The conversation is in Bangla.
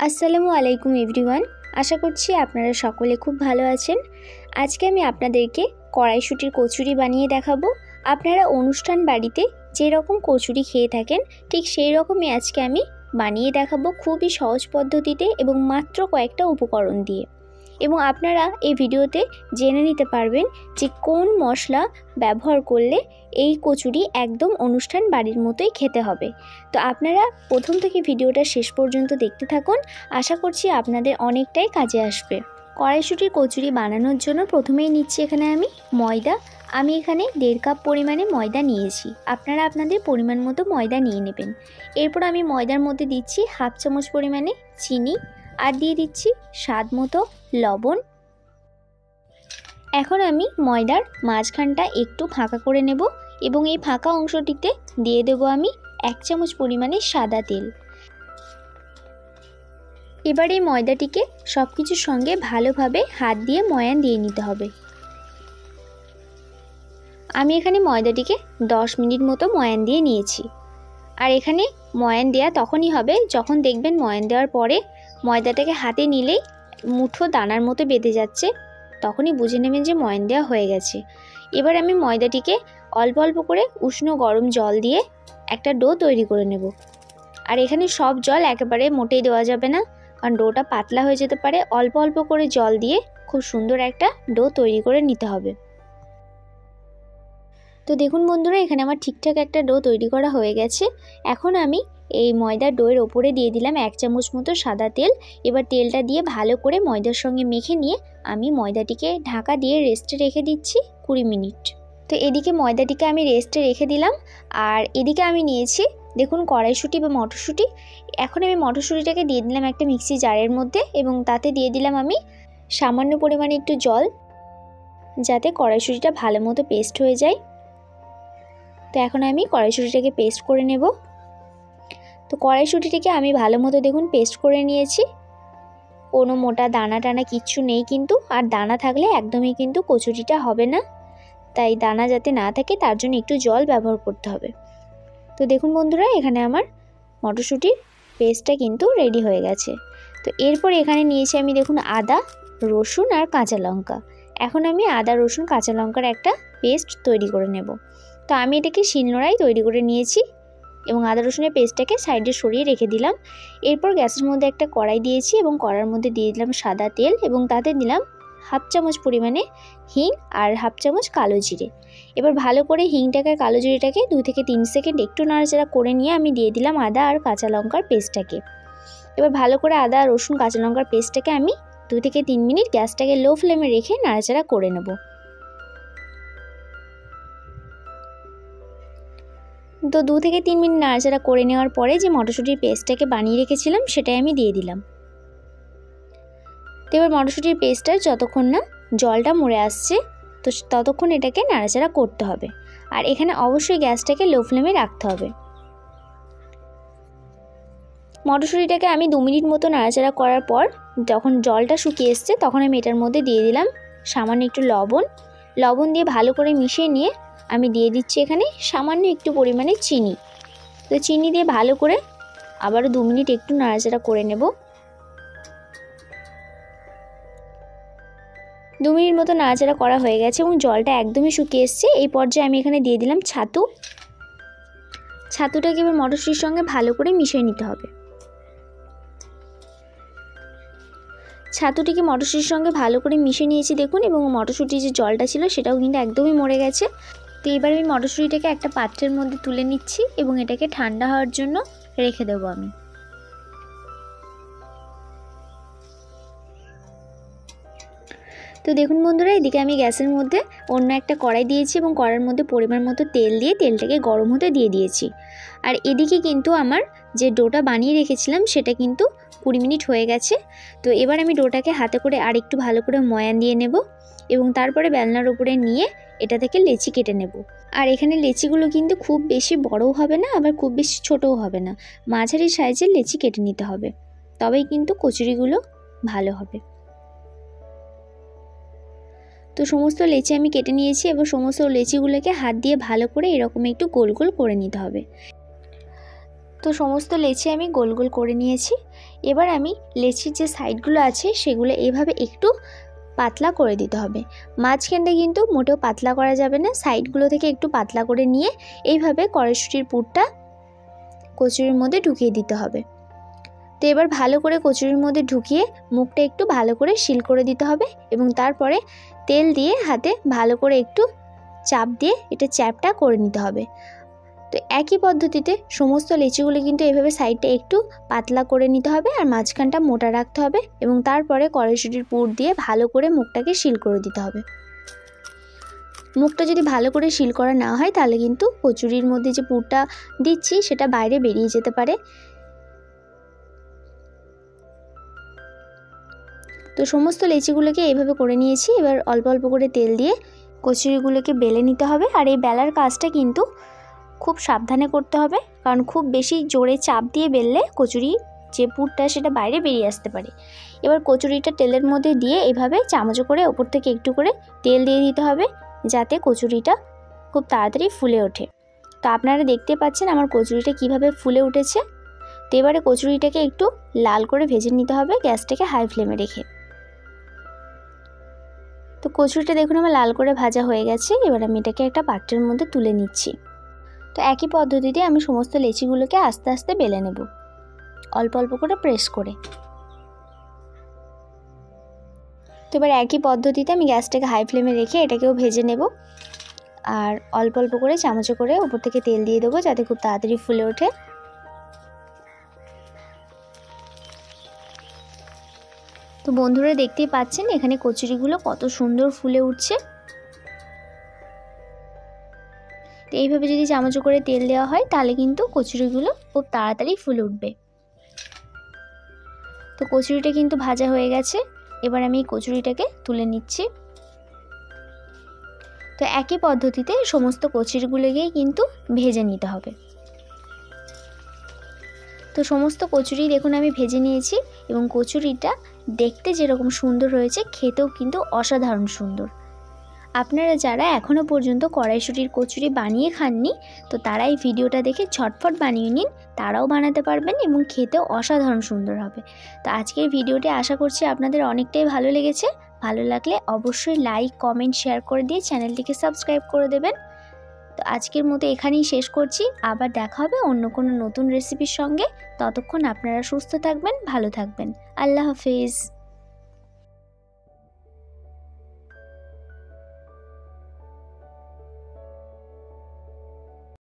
আসসালামু আলাইকুম এভরিওয়ান। আশা করছি আপনারা সকলে খুব ভালো আছেন। আজকে আমি আপনাদেরকে কড়াইশুঁটির কচুরি বানিয়ে দেখাবো। আপনারা অনুষ্ঠান বাড়িতে যেরকম কচুরি খেয়ে থাকেন ঠিক সেই রকমই আজকে আমি বানিয়ে দেখাবো, খুবই সহজ পদ্ধতিতে এবং মাত্র কয়েকটা উপকরণ দিয়ে। এবং আপনারা এই ভিডিওতে জেনে নিতে পারবেন যে কোন মশলা ব্যবহার করলে এই কচুরি একদম অনুষ্ঠান বাড়ির মতোই খেতে হবে। তো আপনারা প্রথম থেকে ভিডিওটা শেষ পর্যন্ত দেখতে থাকুন, আশা করছি আপনাদের অনেকটাই কাজে আসবে। কড়াইশুঁটির কচুরি বানানোর জন্য প্রথমেই নিচ্ছি এখানে আমি ময়দা। আমি এখানে 1.5 কাপ পরিমাণে ময়দা নিয়েছি, আপনারা আপনাদের পরিমাণ মতো ময়দা নিয়ে নেবেন। এরপর আমি ময়দার মধ্যে দিচ্ছি 1/2 চামচ পরিমাণে চিনি আর দিয়ে দিচ্ছি স্বাদ মতো লবণ। এখন আমি ময়দার মাঝখানটা একটু ফাঁকা করে নেব এবং এই ফাঁকা অংশটিতে দিয়ে দেব আমি 1 চামচ পরিমাণে সাদা তেল। এবার এই ময়দাটিকে সব কিছুর সঙ্গে ভালোভাবে হাত দিয়ে ময়ান দিয়ে নিতে হবে। আমি এখানে ময়দাটিকে 10 মিনিট মতো ময়ান দিয়ে নিয়েছি। আর এখানে ময়ান দেওয়া তখনই হবে যখন দেখবেন ময়ান দেওয়ার পরে ময়দাটাকে হাতে নিলেই মুঠো দানার মতো বেঁধে যাচ্ছে, তখনই বুঝে নেবেন যে ময়ান দেওয়া হয়ে গেছে। এবার আমি ময়দাটিকে অল্প অল্প করে উষ্ণ গরম জল দিয়ে একটা ডো তৈরি করে নেব। আর এখানে সব জল একেবারে মোটেই দেওয়া যাবে না, কারণ ডোটা পাতলা হয়ে যেতে পারে। অল্প অল্প করে জল দিয়ে খুব সুন্দর একটা ডো তৈরি করে নিতে হবে। তো দেখুন বন্ধুরা, এখানে আমার ঠিকঠাক একটা ডো তৈরি করা হয়ে গেছে। এখন আমি এই ময়দার ডোয়ের ওপরে দিয়ে দিলাম 1 চামচ মতো সাদা তেল। এবার তেলটা দিয়ে ভালো করে ময়দার সঙ্গে মেখে নিয়ে আমি ময়দাটিকে ঢাকা দিয়ে রেস্টে রেখে দিচ্ছি 20 মিনিট। তো এদিকে ময়দাটিকে আমি রেস্টে রেখে দিলাম, আর এদিকে আমি নিয়েছি দেখুন কড়াইশুঁটি বা মটরশুঁটি। এখন আমি মটরশুঁটিটাকে দিয়ে দিলাম একটা মিক্সি জারের মধ্যে এবং তাতে দিয়ে দিলাম আমি সামান্য পরিমাণে একটু জল, যাতে কড়াইশুঁটিটা ভালো মতো পেস্ট হয়ে যায়। তো এখন আমি কড়াইশুঁটিটাকে পেস্ট করে নেব। তো কড়াইশুঁটিটাকে আমি ভালো মতো দেখুন পেস্ট করে নিয়েছি, কোনো মোটা দানা টানা কিচ্ছু নেই কিন্তু। আর দানা থাকলে একদমই কিন্তু কচুরিটা হবে না, তাই দানা যাতে না থাকে তার জন্য একটু জল ব্যবহার করতে হবে। তো দেখুন বন্ধুরা, এখানে আমার মটরশুঁটির পেস্টটা কিন্তু রেডি হয়ে গেছে। তো এরপর এখানে নিয়েছি আমি দেখুন আদা, রসুন আর কাঁচা লঙ্কা। এখন আমি আদা রসুন কাঁচা লঙ্কার একটা পেস্ট তৈরি করে নেব। তো আমি এটাকে শিলনোড়ায় তৈরি করে নিয়েছি এবং আদা রসুনের পেস্টটাকে সাইডে সরিয়ে রেখে দিলাম। এরপর গ্যাসের মধ্যে একটা কড়াই দিয়েছি এবং কড়াইয়ের মধ্যে দিয়ে দিলাম সাদা তেল এবং তাতে দিলাম 1/2 চামচ পরিমাণে হিং আর 1/2 চামচ কালো জিরে। এবার ভালো করে হিংটাকে আর কালো জিরেটাকে 2 থেকে 3 সেকেন্ড একটু নাড়াচাড়া করে নিয়ে আমি দিয়ে দিলাম আদা আর কাঁচা লঙ্কার পেস্টটাকে। এবার ভালো করে আদা রসুন কাঁচা লঙ্কার পেস্টটাকে আমি 2 থেকে 3 মিনিট গ্যাসটাকে লো ফ্লেমে রেখে নাড়াচাড়া করে নেব। তো 2 থেকে 3 মিনিট নাড়াচাড়া করে নেওয়ার পরে যে মটরশুঁটির পেস্টটাকে বানিয়ে রেখেছিলাম সেটাই আমি দিয়ে দিলাম। তো এবার মটরশুঁটির পেস্টটার যতক্ষণ না জলটা মরে আসছে তো ততক্ষণ এটাকে নাড়াচাড়া করতে হবে। আর এখানে অবশ্যই গ্যাসটাকে লো ফ্লেমে রাখতে হবে। মটরশুঁটিটাকে আমি 2 মিনিট মতো নাড়াচাড়া করার পর যখন জলটা শুকিয়ে এসছে তখন আমি এটার মধ্যে দিয়ে দিলাম সামান্য একটু লবণ দিয়ে ভালো করে মিশিয়ে নিয়ে আমি দিয়ে দিচ্ছি এখানে সামান্য একটু পরিমাণে চিনি। তো চিনি দিয়ে ভালো করে আবারও 2 মিনিট একটু নাড়াচাড়া করে নেব। 2 মিনিট মতো নাড়াচাড়া করা হয়ে গেছে এবং জলটা একদমই শুকিয়ে এসছে। এই পর্যায়ে আমি এখানে দিয়ে দিলাম ছাতুটাকে এবার মটরশুঁটির সঙ্গে ভালো করে মিশিয়ে নিতে হবে। ছাতুটিকে মটরশুঁটির সঙ্গে ভালো করে মিশিয়ে নিয়েছি দেখুন, এবং মটরশুঁটির যে জলটা ছিল সেটাও কিন্তু একদমই মরে গেছে। তো এবার আমি মটরশুঁটিটাকে একটা পাত্রের মধ্যে তুলে নিচ্ছি এবং এটাকে ঠান্ডা হওয়ার জন্য রেখে দেবো আমি। তো দেখুন বন্ধুরা, এদিকে আমি গ্যাসের মধ্যে অন্য একটা কড়াই দিয়েছি এবং কড়াইয়ের মধ্যে পরিমাণ মতো তেল দিয়ে তেলটাকে গরম হতে দিয়ে দিয়েছি। আর এদিকে কিন্তু আমার যে ডোটা বানিয়ে রেখেছিলাম সেটা কিন্তু 20 মিনিট হয়ে গেছে। তো এবার আমি ডোটাকে হাতে করে আর একটু ভালো করে ময়ান দিয়ে নেব এবং তারপরে বেলনার উপরে নিয়ে এটা থেকে লেচি কেটে নেব। আর এখানে লেচিগুলো কিন্তু খুব বেশি বড়ও হবে না, আবার খুব বেশি ছোটও হবে না, মাঝারি সাইজের লেচি কেটে নিতে হবে, তবেই কিন্তু কচুরিগুলো ভালো হবে। তো সমস্ত লেচি আমি কেটে নিয়েছি। এবার সমস্ত লেচিগুলোকে হাত দিয়ে ভালো করে এরকম একটু গোল গোল করে নিতে হবে। তো সমস্ত লেচি আমি গোল গোল করে নিয়েছি। এবার আমি লেচির যে সাইডগুলো আছে সেগুলো এভাবে একটু পাতলা করে দিতে হবে। মাঝখানটা কিন্তু মোটেও পাতলা করা যাবে না, সাইডগুলো থেকে একটু পাতলা করে নিয়ে এইভাবে কড়াইশুঁটির পুরটা কচুরির মধ্যে ঢুকিয়ে দিতে হবে। তো এবার ভালো করে কচুরির মধ্যে ঢুকিয়ে মুখটা একটু ভালো করে সিল করে দিতে হবে এবং তারপরে তেল দিয়ে হাতে ভালো করে একটু চাপ দিয়ে এটা চ্যাপটা করে নিতে হবে। তো একই পদ্ধতিতে সমস্ত লেচিগুলো কিন্তু এভাবে সাইডটা একটু পাতলা করে নিতে হবে আর মাঝখানটা মোটা রাখতে হবে এবং তারপরে কড়াইশুঁটির পুর দিয়ে ভালো করে মুখটাকে সিল করে দিতে হবে। মুখটা যদি ভালো করে সিল করা না হয় তাহলে কিন্তু কচুরির মধ্যে যে পুরটা দিচ্ছি সেটা বাইরে বেরিয়ে যেতে পারে। তো সমস্ত লেচিগুলোকে এইভাবে করে নিয়েছি। এবার অল্প অল্প করে তেল দিয়ে কচুরিগুলোকে বেলে নিতে হবে। আর এই বেলার কাজটা কিন্তু খুব সাবধানে করতে হবে, কারণ খুব বেশি জোরে চাপ দিয়ে বেললে কচুরি যে পুরটা সেটা বাইরে বেরিয়ে আসতে পারে। এবার কচুরিটা তেলের মধ্যে দিয়ে এভাবে চামচ করে ওপর থেকে একটু করে তেল দিয়ে দিতে হবে যাতে কচুরিটা খুব তাড়াতাড়ি ফুলে ওঠে। তো আপনারা দেখতে পাচ্ছেন আমার কচুরিটা কিভাবে ফুলে উঠেছে। তো এবারে কচুরিটাকে একটু লাল করে ভেজে নিতে হবে গ্যাসটাকে হাই ফ্লেমে রেখে। তো কচুরিটা দেখুন আমার লাল করে ভাজা হয়ে গেছে। এবার আমি এটাকে একটা পাত্রের মধ্যে তুলে নিচ্ছি। তো একই পদ্ধতিতে আমি সমস্ত লেচিগুলোকে আস্তে আস্তে বেলে নেব, অল্প অল্প করে প্রেস করে। তো এবার একই পদ্ধতিতে আমি গ্যাসটাকে হাই ফ্লেমে রেখে এটাকেও ভেজে নেব আর অল্প অল্প করে চামচে করে উপর থেকে তেল দিয়ে দেবো যাতে খুব তাড়াতাড়ি ফুলে ওঠে। তো বন্ধুরা দেখতেই পাচ্ছেন এখানে কচুরিগুলো কত সুন্দর ফুলে উঠছে। তো এইভাবে যদি চামচে করে তেল দেওয়া হয় তাহলে কিন্তু কচুরিগুলো খুব তাড়াতাড়ি ফুলে উঠবে। তো কচুরিটা কিন্তু ভাজা হয়ে গেছে। এবার আমি কচুরিটাকে তুলে নিচ্ছি। তো একই পদ্ধতিতে সমস্ত কচুরিগুলোকেই কিন্তু ভেজে নিতে হবে। তো সমস্ত কচুরি দেখুন আমি ভেজে নিয়েছি এবং কচুরিটা দেখতে যেরকম সুন্দর হয়েছে খেতেও কিন্তু অসাধারণ সুন্দর। আপনারা যারা এখনও পর্যন্ত কড়াইশুঁটির কচুরি বানিয়ে খাননি তো তারা এই ভিডিওটা দেখে ঝটফট বানিয়ে নিন, তারাও বানাতে পারবেন এবং খেতেও অসাধারণ সুন্দর হবে। তো আজকের ভিডিওটি আশা করছি আপনাদের অনেকটাই ভালো লেগেছে। ভালো লাগলে অবশ্যই লাইক কমেন্ট শেয়ার করে দিয়ে চ্যানেলটিকে সাবস্ক্রাইব করে দেবেন। তো আজকের মতো এখানেই শেষ করছি, আবার দেখা হবে অন্য কোনো নতুন রেসিপির সঙ্গে। ততক্ষণ আপনারা সুস্থ থাকবেন, ভালো থাকবেন। আল্লাহ হাফেজ।